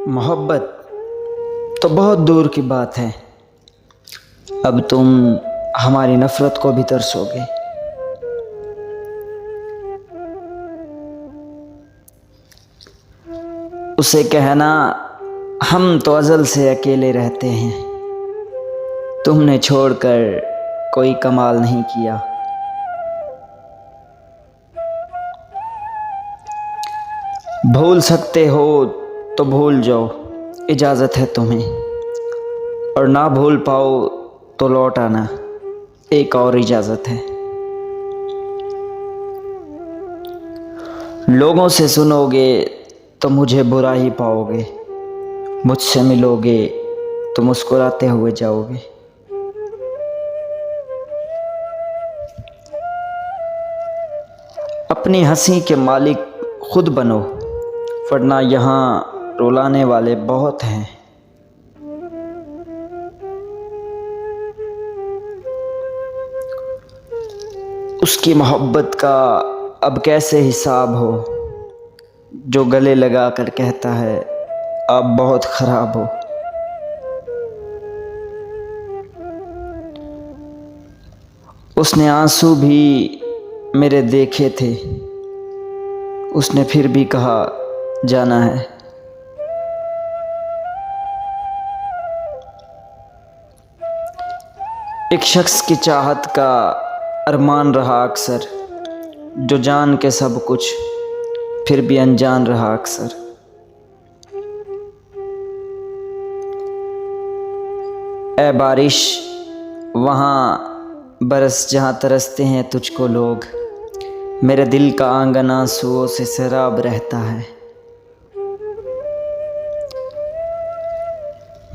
मोहब्बत तो बहुत दूर की बात है। अब तुम हमारी नफ़रत को भी तरसोगे। उसे कहना हम तो अज़ल से अकेले रहते हैं, तुमने छोड़कर कोई कमाल नहीं किया। भूल सकते हो तो भूल जाओ, इजाज़त है तुम्हें, और ना भूल पाओ तो लौट आना, एक और इजाज़त है। लोगों से सुनोगे तो मुझे बुरा ही पाओगे, मुझसे मिलोगे तो मुस्कुराते हुए जाओगे। अपनी हंसी के मालिक खुद बनो, वरना यहाँ रुलाने वाले बहुत हैं। उसकी मोहब्बत का अब कैसे हिसाब हो, जो गले लगा कर कहता है आप बहुत ख़राब हो। उसने आंसू भी मेरे देखे थे, उसने फिर भी कहा जाना है। एक शख्स की चाहत का अरमान रहा अक्सर, जो जान के सब कुछ फिर भी अनजान रहा अक्सर। ऐ बारिश वहाँ बरस जहाँ तरसते हैं तुझको लोग, मेरे दिल का आंगन आंसुओं से सैराब रहता है।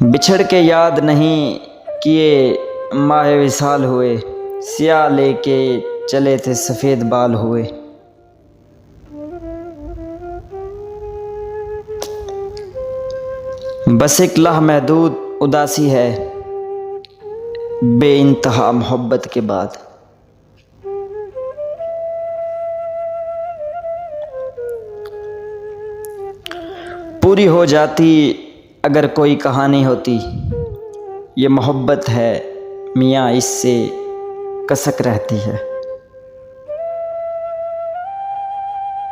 बिछड़ के याद नहीं किए माहे विसाल हुए, सिया लेके चले थे सफ़ेद बाल हुए। बस एक लामहदूद उदासी है बेइंतहा मोहब्बत के बाद। पूरी हो जाती अगर कोई कहानी होती, ये मोहब्बत है मियाँ इससे कसक रहती है।